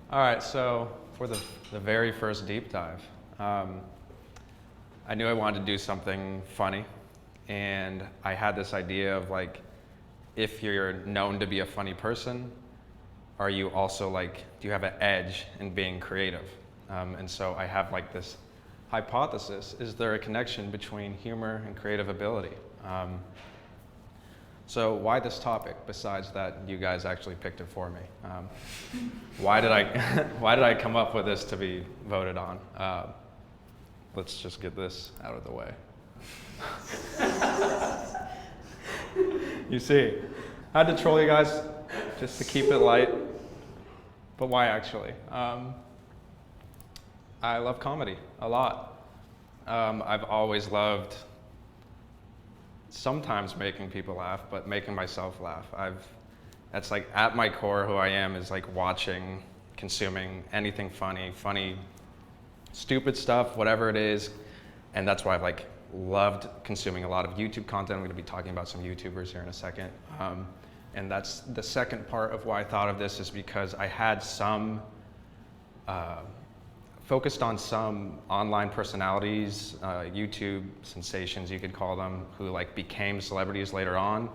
All right, so for the very first deep dive, I knew I wanted to do something funny, and I had this idea of like, if you're known to be a funny person, are you also like, do you have an edge in being creative? And so I have like this hypothesis, is there a connection between humor and creative ability? So why this topic, besides that you guys actually picked it for me? Why did I come up with this to be voted on? Let's just get this out of the way. You see, I had to troll you guys just to keep it light. But why actually? I love comedy a lot. I've always loved sometimes making people laugh, but making myself laugh. That's like at my core who I am is like watching, consuming anything funny, stupid stuff, whatever it is. And that's why I've like loved consuming a lot of YouTube content. I'm gonna be talking about some YouTubers here in a second. And that's the second part of why I thought of this, is because I had focused on some online personalities, YouTube sensations you could call them, who like became celebrities later on,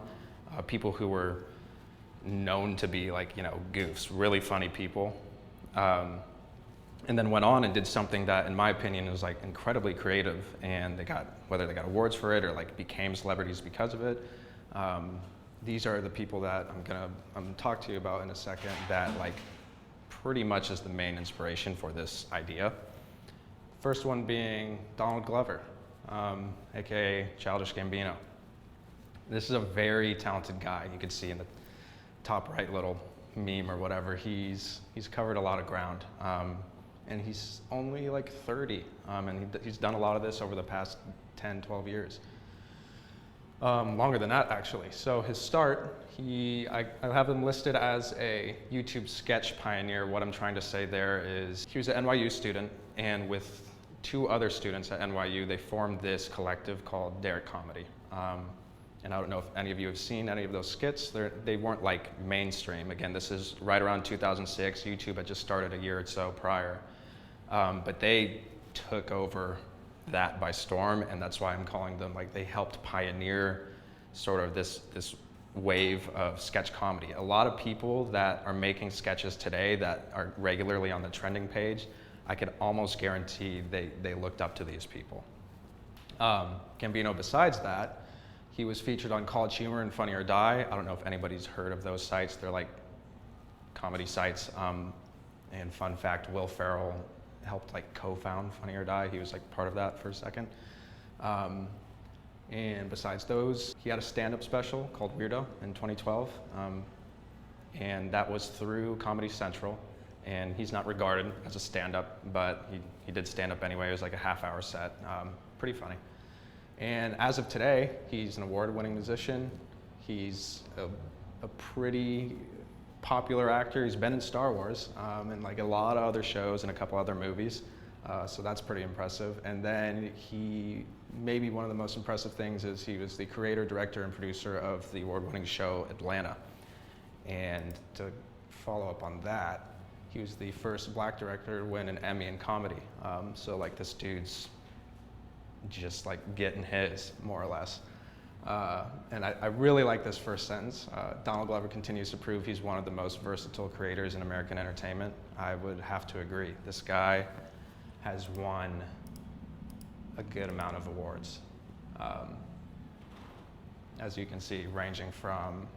people who were known to be like, you know, goofs, really funny people, and then went on and did something that in my opinion was like incredibly creative, and whether they got awards for it or like became celebrities because of it. These are the people that I'm gonna talk to you about in a second, that like pretty much is the main inspiration for this idea. First one being Donald Glover, aka Childish Gambino. This is a very talented guy. You can see in the top right little meme or whatever, he's covered a lot of ground, and he's only like 30, and he's done a lot of this over the past 10, 12 years. Longer than that, actually. So his start, I have him listed as a YouTube sketch pioneer. What I'm trying to say there is he was an NYU student, and with 2 other students at NYU, they formed this collective called Derek Comedy. And I don't know if any of you have seen any of those skits. They weren't like mainstream. Again, this is right around 2006. YouTube had just started a year or so prior. But they took over that by storm, and that's why I'm calling them, like, they helped pioneer sort of this wave of sketch comedy. A lot of people that are making sketches today that are regularly on the trending page, I could almost guarantee they looked up to these people. Gambino, besides that, he was featured on College Humor and Funny or Die. I don't know if anybody's heard of those sites. They're like comedy sites. And fun fact, Will Ferrell helped like co-found Funny or Die. He was like part of that for a second. And besides those, he had a stand-up special called Weirdo in 2012. And that was through Comedy Central. And he's not regarded as a stand-up, but he did stand-up anyway. It was like a half-hour set. Pretty funny. And as of today, he's an award-winning musician. He's a pretty popular actor. He's been in Star Wars and like a lot of other shows and a couple other movies. So that's pretty impressive. And then maybe one of the most impressive things is he was the creator, director, and producer of the award-winning show Atlanta. And to follow up on that, he was the first Black director to win an Emmy in comedy. So like this dude's just like getting his, more or less. And I really like this first sentence. Donald Glover continues to prove he's one of the most versatile creators in American entertainment. I would have to agree. This guy has won a good amount of awards. As you can see, ranging from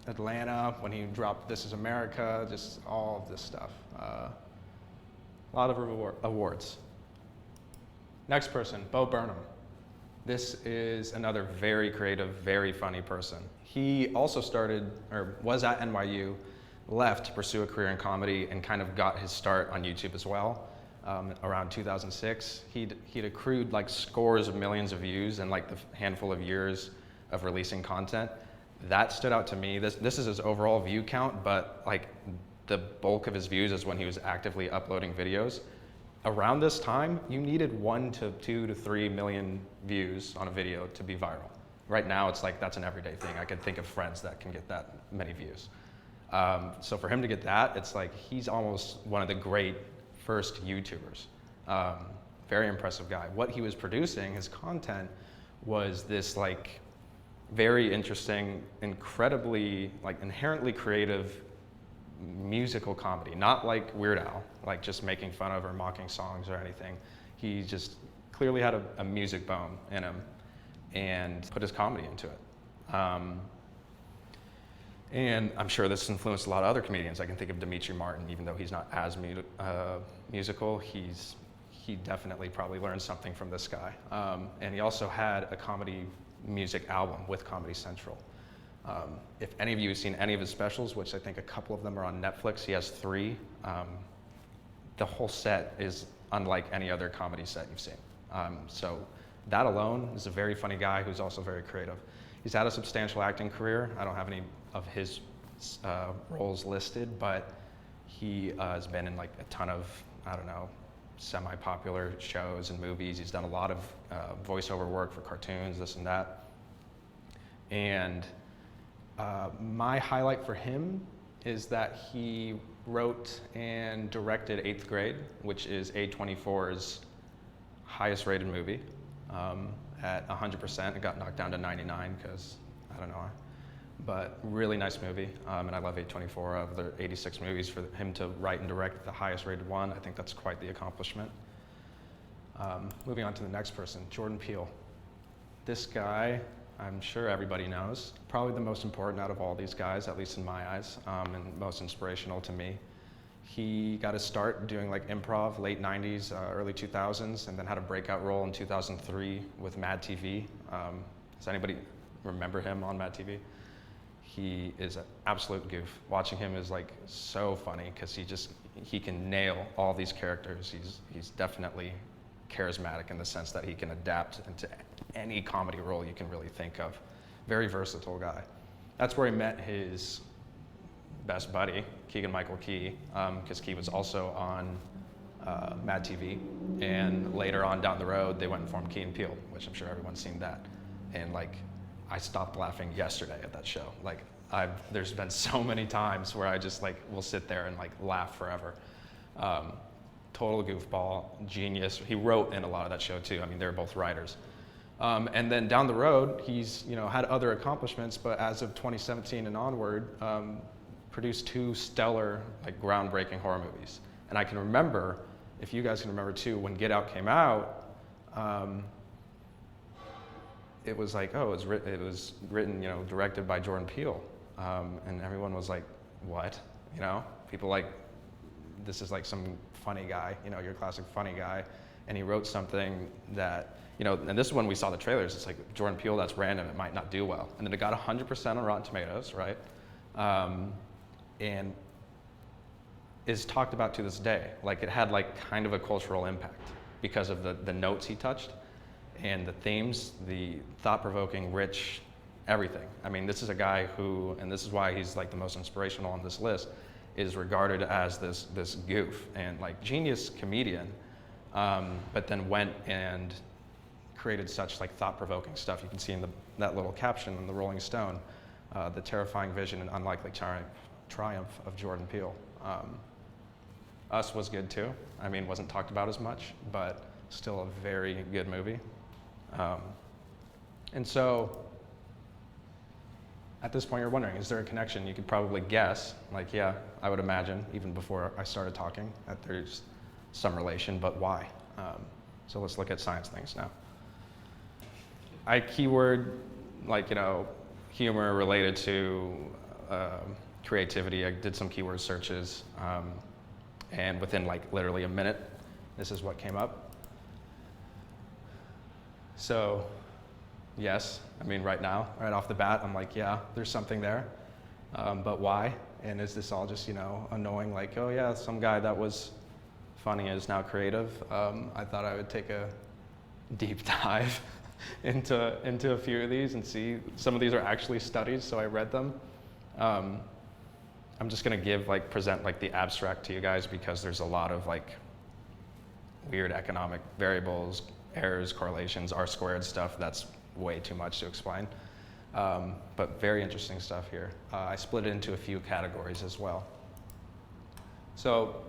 Atlanta, when he dropped This Is America, just all of this stuff. A lot of awards. Next person, Bo Burnham. This is another very creative, very funny person. He also was at NYU, left to pursue a career in comedy, and kind of got his start on YouTube as well. Around 2006, he'd accrued like scores of millions of views in like the handful of years of releasing content. That stood out to me. This is his overall view count, but like the bulk of his views is when he was actively uploading videos. Around this time, you needed 1 to 2 to 3 million views on a video to be viral. Right now, it's like that's an everyday thing. I could think of friends that can get that many views. So for him to get that, it's like he's almost one of the great first YouTubers. Very impressive guy. What he was producing, his content, was this like very interesting, incredibly like inherently creative musical comedy. Not like Weird Al, like just making fun of or mocking songs or anything. He just clearly had a music bone in him and put his comedy into it. And I'm sure this influenced a lot of other comedians. I can think of Dimitri Martin, even though he's not as musical, he definitely probably learned something from this guy. And he also had a comedy music album with Comedy Central. If any of you have seen any of his specials, which I think a couple of them are on Netflix, he has 3. The whole set is unlike any other comedy set you've seen. So that alone is a very funny guy who's also very creative. He's had a substantial acting career. I don't have any of his roles listed, but he has been in like a ton of, I don't know, semi-popular shows and movies. He's done a lot of voiceover work for cartoons, this and that. And my highlight for him is that he wrote and directed 8th Grade, which is A24's highest rated movie. At 100%, it got knocked down to 99 because I don't know why. But really nice movie, and I love A24. Of their 86 movies, for him to write and direct the highest rated one, I think that's quite the accomplishment. Moving on to the next person, Jordan Peele. This guy, I'm sure everybody knows, probably the most important out of all these guys, at least in my eyes, and most inspirational to me. He got his start doing like improv, late 90s, early 2000s, and then had a breakout role in 2003 with Mad TV. Does anybody remember him on Mad TV? He is an absolute goof. Watching him is like so funny because he can nail all these characters. He's definitely charismatic in the sense that he can adapt into any comedy role you can really think of. Very versatile guy. That's where he met his best buddy, Keegan-Michael Key, because Key was also on Mad TV, and later on down the road they went and formed Key and Peele, which I'm sure everyone's seen that. And like, I stopped laughing yesterday at that show. Like, there's been so many times where I just like will sit there and like laugh forever. Total goofball, genius. He wrote in a lot of that show too. I mean, they're both writers. And then down the road, he's had other accomplishments, but as of 2017 and onward, produced 2 stellar, like groundbreaking horror movies. And I can remember, if you guys can remember too, when Get Out came out, it was like, oh, it was written, directed by Jordan Peele. And everyone was like, what? People like, this is like some funny guy, your classic funny guy. And he wrote something that, and this is when we saw the trailers, it's like, Jordan Peele, that's random, it might not do well. And then it got 100% on Rotten Tomatoes, right? And is talked about to this day. Like, it had like kind of a cultural impact because of the notes he touched and the themes, the thought-provoking, rich, everything. I mean, this is a guy who, and this is why he's like the most inspirational on this list, is regarded as this goof and like genius comedian, but then went and created such like thought-provoking stuff. You can see in that little caption in the Rolling Stone, the terrifying vision and unlikely triumph of Jordan Peele. Us was good too. I mean, wasn't talked about as much, but still a very good movie. And so, at this point you're wondering, is there a connection? You could probably guess, like, yeah, I would imagine, even before I started talking, that there's some relation, but why? So let's look at science things now. I keyword, like, humor related to creativity. I did some keyword searches, and within like literally a minute, this is what came up. So, yes, I mean, right now, right off the bat, I'm like, yeah, there's something there, but why? And is this all just, annoying, like, oh yeah, some guy that was funny is now creative? I thought I would take a deep dive into a few of these and see. Some of these are actually studies, so I read them. I'm just gonna present like the abstract to you guys because there's a lot of like weird economic variables, errors, correlations, R-squared stuff that's way too much to explain. But very interesting stuff here. I split it into a few categories as well. So,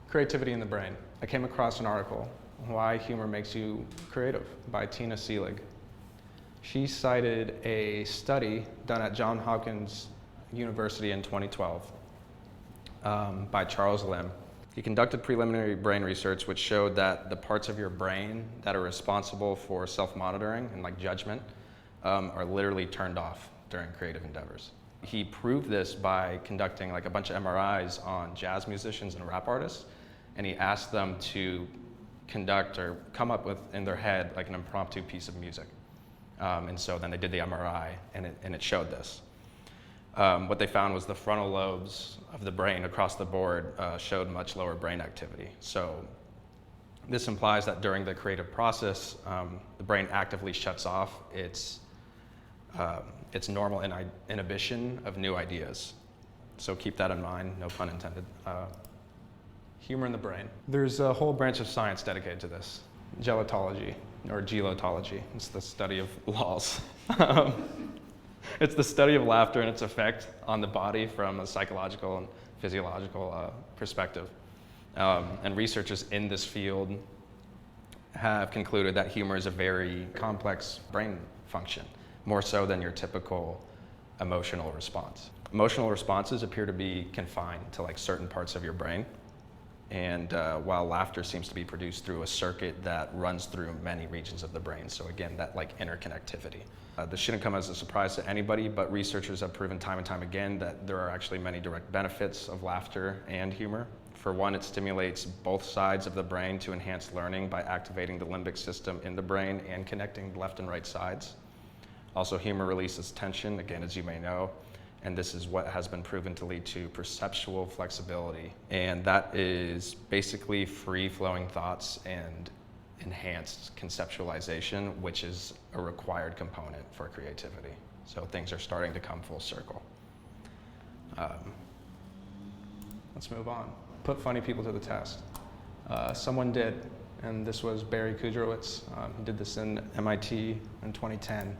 creativity in the brain. I came across an article, Why Humor Makes You Creative, by Tina Seelig. She cited a study done at Johns Hopkins University in 2012 by Charles Lim. He conducted preliminary brain research which showed that the parts of your brain that are responsible for self-monitoring and like judgment are literally turned off during creative endeavors. He proved this by conducting like a bunch of MRIs on jazz musicians and rap artists, and he asked them to conduct or come up with in their head like an impromptu piece of music. And so then they did the MRI, and it showed this. What they found was the frontal lobes of the brain across the board showed much lower brain activity. So this implies that during the creative process, the brain actively shuts off its normal inhibition of new ideas. So keep that in mind, no pun intended. Humor in the brain. There's a whole branch of science dedicated to this, gelotology, or gelotology. It's the study of laws. It's the study of laughter and its effect on the body from a psychological and physiological perspective. And researchers in this field have concluded that humor is a very complex brain function, more so than your typical emotional response. Emotional responses appear to be confined to like certain parts of your brain, and while laughter seems to be produced through a circuit that runs through many regions of the brain. So again, that like interconnectivity. This shouldn't come as a surprise to anybody, but researchers have proven time and time again that there are actually many direct benefits of laughter and humor. For one, it stimulates both sides of the brain to enhance learning by activating the limbic system in the brain and connecting left and right sides. Also, humor releases tension, again, as you may know, and this is what has been proven to lead to perceptual flexibility. And that is basically free-flowing thoughts and enhanced conceptualization, which is a required component for creativity. So things are starting to come full circle. Let's move on. Put funny people to the test. Someone did, and this was Barry Kudrowitz. He did this in MIT in 2010,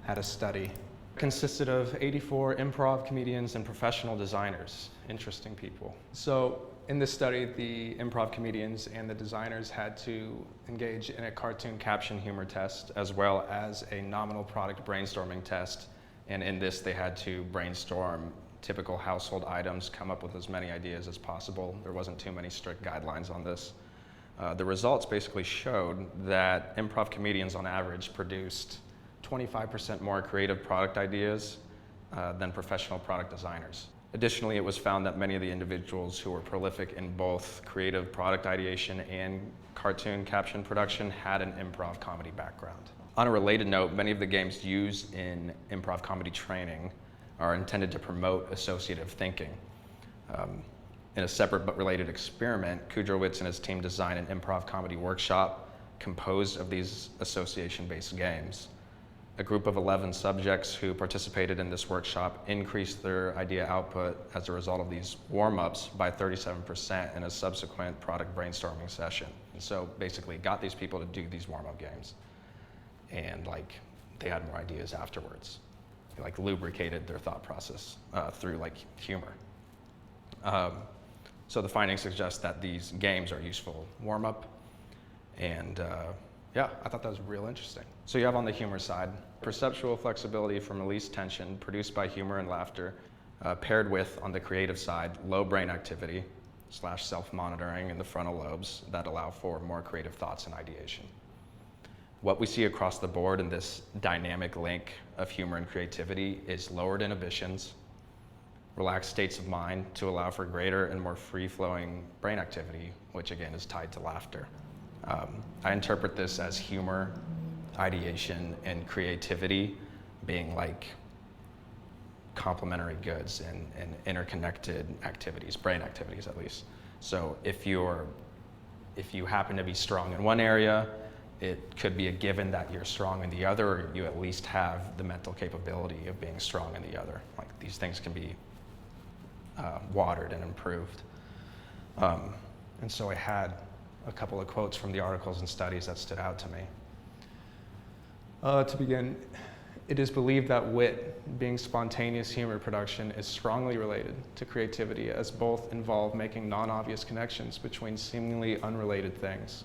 had a study. Consisted of 84 improv comedians and professional designers. Interesting people. So in this study, the improv comedians and the designers had to engage in a cartoon caption humor test, as well as a nominal product brainstorming test. And in this, they had to brainstorm typical household items, come up with as many ideas as possible. There wasn't too many strict guidelines on this. The results basically showed that improv comedians on average produced 25% more creative product ideas than professional product designers. Additionally, it was found that many of the individuals who were prolific in both creative product ideation and cartoon caption production had an improv comedy background. On a related note, many of the games used in improv comedy training are intended to promote associative thinking. In a separate but related experiment, Kudrowitz and his team designed an improv comedy workshop composed of these association-based games. A group of 11 subjects who participated in this workshop increased their idea output as a result of these warm-ups by 37% in a subsequent product brainstorming session. And so basically got these people to do these warm-up games. And like, they had more ideas afterwards. They like lubricated their thought process through like humor. So the findings suggest that these games are useful warm-up, and yeah, I thought that was real interesting. So you have on the humor side, perceptual flexibility from released tension produced by humor and laughter, paired with, on the creative side, low brain activity / self-monitoring in the frontal lobes that allow for more creative thoughts and ideation. What we see across the board in this dynamic link of humor and creativity is lowered inhibitions, relaxed states of mind to allow for greater and more free-flowing brain activity, which again is tied to laughter. I interpret this as humor, ideation, and creativity being like complementary goods and interconnected activities, brain activities at least. So if you happen to be strong in one area, it could be a given that you're strong in the other, or you at least have the mental capability of being strong in the other. Like these things can be watered and improved. And so I had a couple of quotes from the articles and studies that stood out to me. To begin, It is believed that wit, being spontaneous humor production, is strongly related to creativity, as both involve making non-obvious connections between seemingly unrelated things.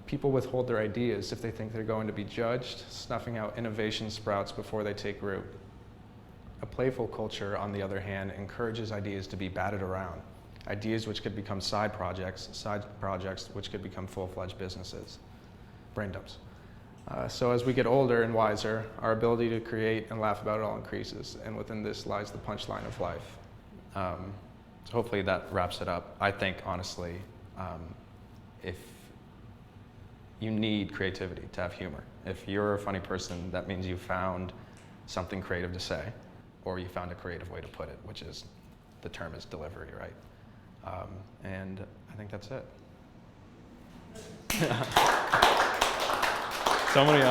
People withhold their ideas if they think they're going to be judged, snuffing out innovation sprouts before they take root. A playful culture, on the other hand, encourages ideas to be batted around, ideas which could become side projects which could become full-fledged businesses. Brain dumps. So as we get older and wiser, our ability to create and laugh about it all increases, and within this lies the punchline of life. So hopefully that wraps it up. I think, honestly, if you need creativity to have humor. If you're a funny person, that means you found something creative to say, or you found a creative way to put it, which is, the term is delivery, right? And I think that's it. So many